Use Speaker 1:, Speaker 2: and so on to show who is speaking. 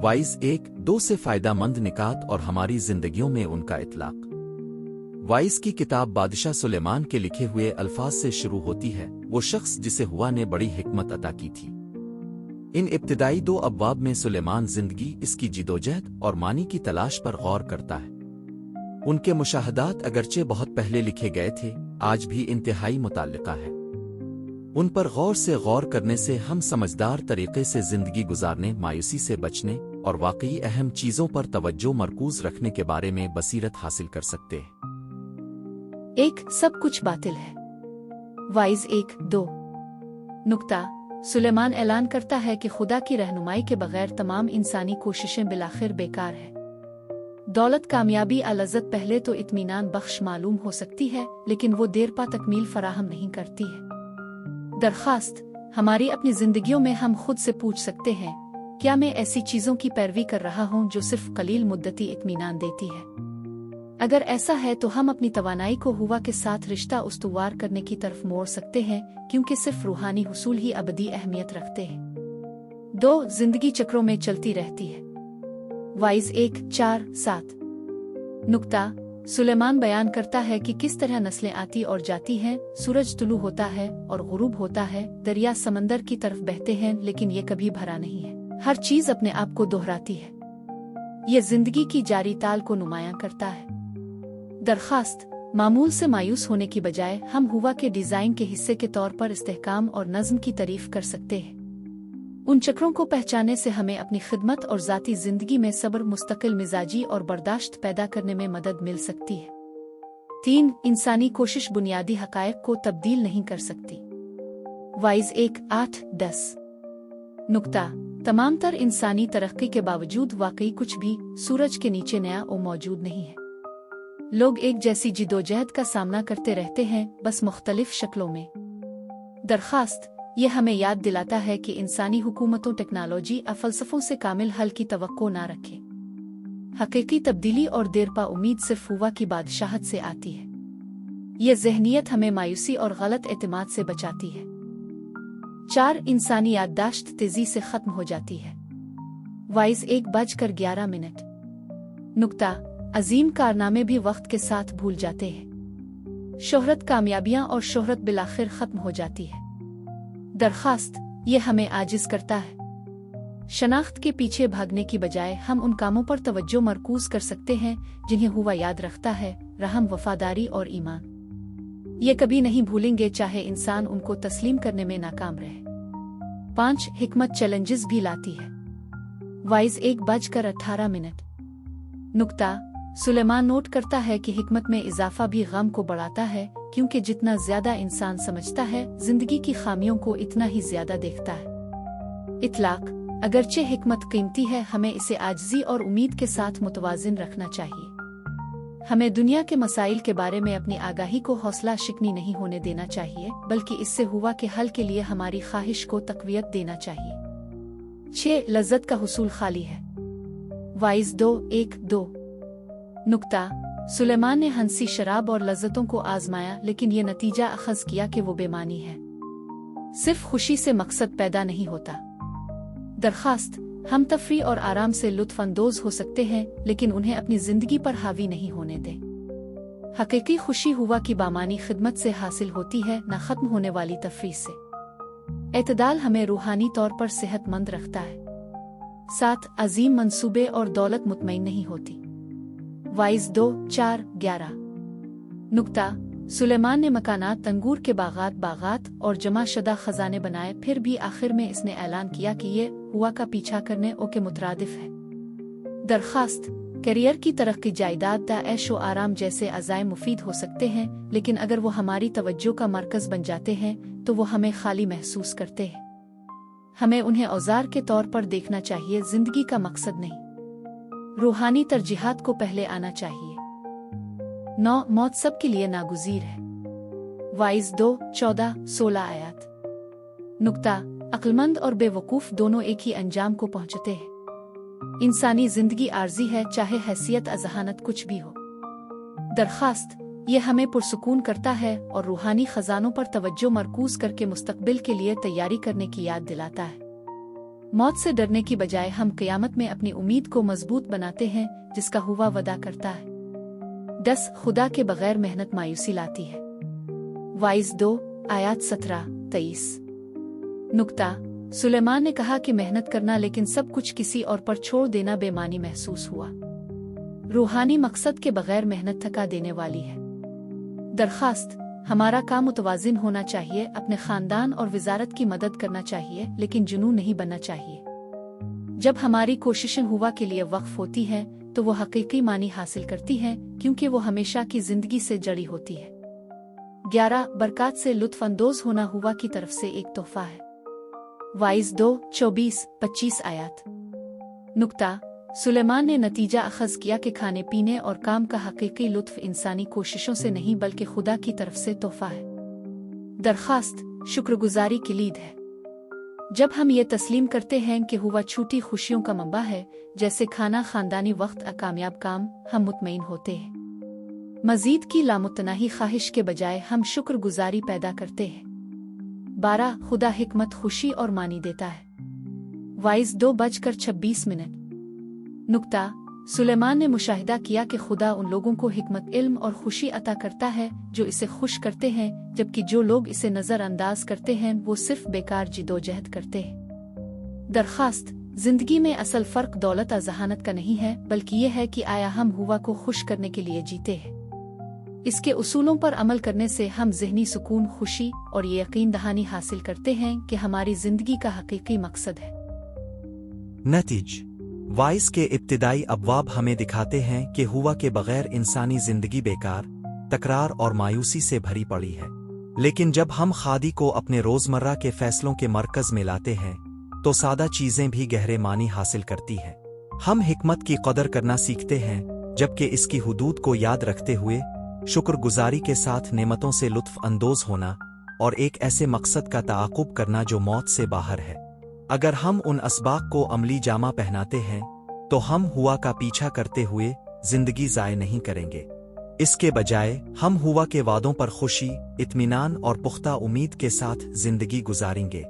Speaker 1: Wise 1-2 से फ़ायदामंद निकात और हमारी ज़िंदगियों में उनका इतलाक़। वाइज की किताब बादशाह सुलेमान के लिखे हुए अल्फाज से शुरू होती है। वो शख्स जिसे हुआ ने बड़ी हिकमत अता की थी। इन इब्तिदाई 2 अब्वाब में सुलेमान जिंदगी, इसकी जिदोजहद और मानी की तलाश पर गौर करता है। उनके मुशाहदात अगरचे बहुत पहले लिखे गए थे, आज भी इंतहाई मुताल्लिका है। उन पर गौर करने से हम समझदार तरीके से जिंदगी गुजारने, मायूसी से बचने और वाकई अहम चीज़ों पर तवज्जो मरकूज रखने के बारे में बसीरत हासिल कर सकते हैं।
Speaker 2: 1. सब कुछ बातिल है। वाइज 1-2 नुक्ता सुलेमान ऐलान करता है कि खुदा की रहनुमाई के बगैर तमाम इंसानी कोशिशें बिलाखिर बेकार है। दौलत, कामयाबी, लज़्ज़त पहले तो इत्मीनान बख्श मालूम हो सकती है, लेकिन वो देर पा तकमील फराहम नहीं करती है। दरखास्त हमारी अपनी जिंदगियों में हम खुद से पूछ सकते हैं, क्या मैं ऐसी चीज़ों की पैरवी कर रहा हूँ जो सिर्फ कलील मुद्दती इत्मीनान देती है? अगर ऐसा है तो हम अपनी तवानाई को हुआ के साथ रिश्ता उस्तुवार करने की तरफ मोड़ सकते हैं, क्योंकि सिर्फ रूहानी हुसूल ही अबदी अहमियत रखते हैं। 2. जिंदगी चक्रों में चलती रहती है। वाइज 1-4-7 नुक्ता सुलेमान बयान करता है कि किस तरह नस्लें आती और जाती हैं। सूरज तुलू होता है और गुरूब होता है, दरिया समंदर की तरफ बहते हैं, लेकिन ये कभी भरा नहीं है। हर चीज अपने आप को दोहराती है। ये जिंदगी की जारी ताल को नुमायां करता है। दरखास्त मामूल से मायूस होने की बजाय हम हुआ के डिजाइन के हिस्से के तौर पर इस्तेहकाम और नज्म की तारीफ कर सकते हैं। उन चक्रों को पहचानने से हमें अपनी खिदमत और ज़ाती जिंदगी में सब्र, मुस्तकिल मिजाजी और बर्दाश्त पैदा करने में मदद मिल सकती है। 3. इंसानी कोशिश बुनियादी हकायक को तब्दील नहीं कर सकती। वाइज 1-8-10 नुक्ता तमाम तर इंसानी तरक्की के बावजूद वाकई कुछ भी सूरज के नीचे नया और मौजूद नहीं है। लोग एक जैसी जिदोजहद का सामना करते रहते हैं, बस मुख्तलिफ शक्लों में। दरखास्त ये हमें याद दिलाता है कि इंसानी हुकूमतों, टेक्नोलॉजी और फलसफों से कामिल हल की तवक्को ना रखें। हकीकी तब्दीली और देरपा उम्मीद सिर्फ हुआ की बादशाहत से आती है। ये ज़हनियत हमें मायूसी और गलत एतमाद से बचाती है। 4. इंसानी याददाश्त तेजी से खत्म हो जाती है। वाइज 1:11 नुक्ता अजीम कारनामे भी वक्त के साथ भूल जाते हैं। शोहरत, कामयाबियां और शोहरत बिलाखिर खत्म हो जाती है। दरखास्त ये हमें आजिज करता है। शनाख्त के पीछे भागने की बजाय हम उन कामों पर तवज्जो मरकूज कर सकते हैं जिन्हें हुआ याद रखता है, रहम, वफादारी और ईमान। ये कभी नहीं भूलेंगे चाहे इंसान उनको तस्लीम करने में नाकाम रहे। 5. हिकमत चैलेंजेस भी लाती है। वाइज 1:18 नुक्ता सुलेमान नोट करता है कि हिकमत में इजाफा भी गम को बढ़ाता है, क्योंकि जितना ज्यादा इंसान समझता है जिंदगी की खामियों को, इतना ही ज्यादा देखता है। इतलाक अगरचे हिकमत कीमती है, हमें इसे आजिज़ी और उम्मीद के साथ मुतवाजिन रखना चाहिए। हमें दुनिया के मसाइल के बारे में अपनी आगाही को हौसला शिकनी नहीं होने देना चाहिए, बल्कि इससे हुआ के हल के लिए हमारी ख्वाहिश को तक़वियत देना चाहिए। 6. लज़्ज़त का हुसूल खाली है। वाइज 2:1-2 नुक्ता सुलेमान ने हंसी, शराब और लज़्ज़तों को आजमाया, लेकिन ये नतीजा अखज़ किया कि वो बेमानी है। सिर्फ खुशी से मकसद पैदा नहीं होता। दरखास्त हम तफरी और आराम से लुत्फ़ अंदोज हो सकते हैं, लेकिन उन्हें अपनी जिंदगी पर हावी नहीं होने दें। हकीकी खुशी हुआ की बामानी खिदमत से हासिल होती है, न खत्म होने वाली तफरी से। एतदाल हमें रूहानी तौर पर सेहतमंद रखता है। 7. अजीम मंसूबे और दौलत मुतमईन नहीं होती। वाइज 2:4-11 नुक्ता सुलेमान ने मकानात, अंगूर के बागात और जमा शुदा खजाने बनाए, फिर भी आखिर में इसने ऐलान किया कि ये हुआ का पीछा करने के मुतरादिफ है। दरखास्त करियर की तरक्की, जायदाद, ऐशो आराम जैसे अज़ाए मुफीद हो सकते हैं, लेकिन अगर वो हमारी तवज्जो का मरकज बन जाते हैं तो वो हमें खाली महसूस करते हैं। हमें उन्हें औजार के तौर पर देखना चाहिए, जिंदगी का मकसद नहीं। रूहानी तरजीहात को पहले आना चाहिए। 9. मौत सब के लिए नागुज़ीर है। वाइज 2:14-16 आयात नुक्ता अक्लमंद और बेवकूफ़ दोनों एक ही अंजाम को पहुंचते हैं। इंसानी जिंदगी आर्जी है, चाहे हैसियत अजहानत कुछ भी हो। दरखास्त ये हमें पुरसुकून करता है और रूहानी खजानों पर तवज्जो मरकूज करके मुस्तकबिल के लिए तैयारी करने की याद दिलाता है। मौत से डरने की बजाय हम क़यामत में अपनी उम्मीद को मजबूत बनाते हैं जिसका हुआ वदा करता है। 10 खुदा के बगैर मेहनत मायूसी लाती है। वाइज 2 आयात 17-23। नुक्ता सुलेमान ने कहा कि मेहनत करना लेकिन सब कुछ किसी और पर छोड़ देना बेमानी महसूस हुआ। रूहानी मकसद के बगैर मेहनत थका देने वाली है। दरखास्त हमारा काम मुतवाजिन होना चाहिए, अपने खानदान और वजारत की मदद करना चाहिए लेकिन जुनून नहीं बनना चाहिए। जब हमारी कोशिशें हुआ के लिए वक्फ होती हैं तो वो हकीकी मानी हासिल करती हैं क्योंकि वो हमेशा की जिंदगी से जड़ी होती है। 11 बरकत से लुत्फ अंदोज होना हुआ की तरफ से एक तोहफा है। वाइज 2 24-25 आयात। नुक्ता सुलेमान ने नतीजा अखज़ किया कि खाने पीने और काम का हकीकी लुत्फ इंसानी कोशिशों से नहीं बल्कि खुदा की तरफ से तोहफा है। दरखास्त शुक्रगुजारी की लीद है। जब हम ये तस्लीम करते हैं कि हुआ छूटी खुशियों का मंबा है, जैसे खाना खानदानी वक्त कामयाब काम, हम मुतमईन होते हैं। मजीद की लामुतनाही ख्वाहिश के बजाय हम शुक्रगुजारी पैदा करते हैं। 12 खुदा हिकमत खुशी और मानी देता है। वाइज 2:26। नुक्ता सुलेमान ने मुशाहिदा किया कि खुदा उन लोगों को हिकमत, इल्म और खुशी अता करता है जो इसे खुश करते हैं, जबकि जो लोग इसे नज़रअंदाज करते हैं वो सिर्फ बेकार जिदोजहद करते हैं। दरखास्त जिंदगी में असल फ़र्क दौलत और जहानत का नहीं है बल्कि ये है कि आया हम हुआ को खुश करने के लिए जीते हैं। इसके उसूलों पर अमल करने से हम ज़हनी सुकून, खुशी और ये यकीन दहानी हासिल करते हैं कि हमारी जिंदगी का हकीकी मकसद है।
Speaker 3: नतीज वाइस के इब्तिदाई अबवाब हमें दिखाते हैं कि हुआ के बगैर इंसानी जिंदगी बेकार, तकरार और मायूसी से भरी पड़ी है। लेकिन जब हम खादी को अपने रोजमर्रा के फैसलों के मरकज में लाते हैं तो सादा चीजें भी गहरे मानी हासिल करती हैं। हम हिकमत की कदर करना सीखते हैं, जबकि इसकी हुदूद को याद रखते हुए शुक्रगुजारी के साथ नेमतों से लुत्फ अंदोज होना और एक ऐसे मकसद का ताक़ुब करना जो मौत से बाहर है। अगर हम उन असबाक को अमली जामा पहनाते हैं तो हम हुआ का पीछा करते हुए जिंदगी ज़ाय नहीं करेंगे। इसके बजाय हम हुआ के वादों पर खुशी, इत्मीनान और पुख्ता उम्मीद के साथ जिंदगी गुजारेंगे।